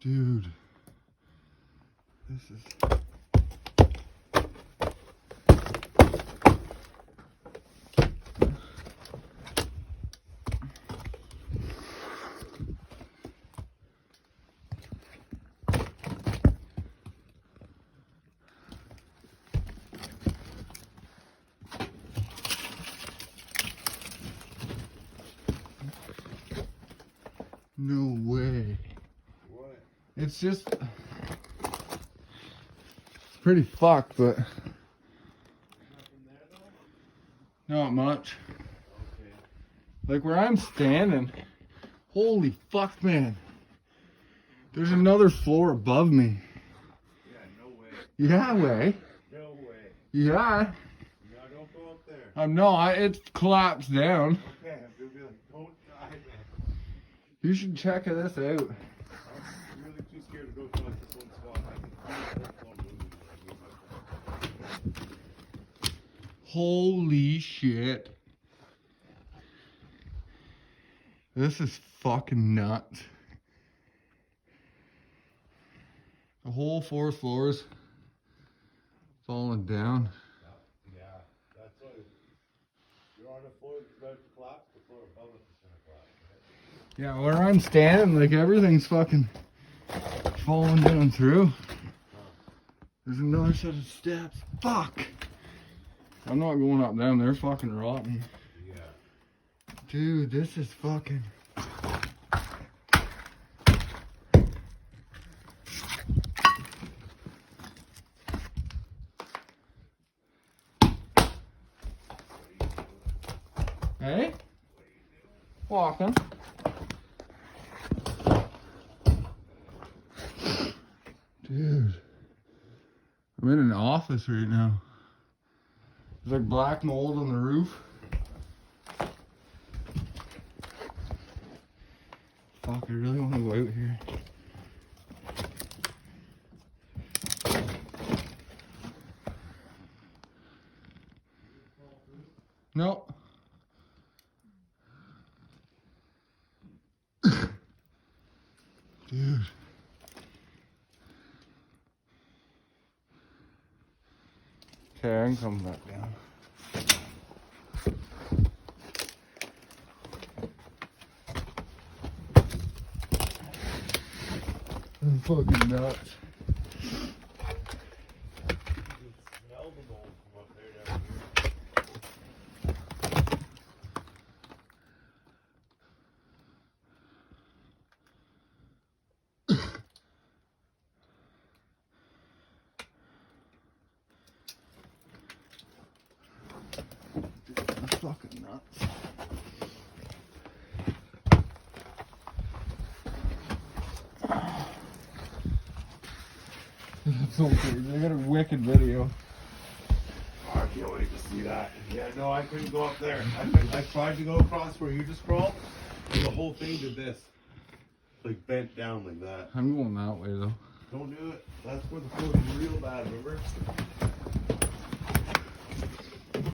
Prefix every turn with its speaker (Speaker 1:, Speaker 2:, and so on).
Speaker 1: Dude. This is... No way.
Speaker 2: What?
Speaker 1: It's just... It's pretty fucked, but...
Speaker 2: Nothing there though?
Speaker 1: Not much.
Speaker 2: Okay.
Speaker 1: Like where I'm standing, holy fuck, man. There's another floor above me.
Speaker 2: Yeah, no way.
Speaker 1: Yeah, way.
Speaker 2: No way.
Speaker 1: Yeah.
Speaker 2: No, don't go up there.
Speaker 1: I'm not. It's collapsed down.
Speaker 2: Okay, I'm gonna be like, don't die, man.
Speaker 1: You should check this out.
Speaker 2: I'm really too scared to go to this one spot. I can feel the whole floor moving.
Speaker 1: Holy shit. This is fucking nuts. The whole 4th floor's falling down.
Speaker 2: Yeah, that's what you're on the floor that's about to collapse, the floor above us is gonna collapse. Right?
Speaker 1: Yeah, where I'm standing, like everything's fucking falling down through. There's another set of steps. Fuck! I'm not going up them, they're fucking rotten.
Speaker 2: Yeah.
Speaker 1: Dude, this is fucking... Hey? Walking. Dude. I'm in an office right now. There's like black mold on the roof. Fuck, I really want to go out here. No. Dude. Okay, I can come back down. I'm fucking nuts.
Speaker 2: Smell the mold from up there down here.
Speaker 1: That's fucking nuts. That's so crazy. I got a wicked video.
Speaker 2: Oh, I can't wait to see that. Yeah, no, I couldn't go up there. I tried to go across where you just crawled, and the whole thing did this. Like bent down like that.
Speaker 1: I'm going that way though.
Speaker 2: Don't do it. That's where the floor is real bad, remember?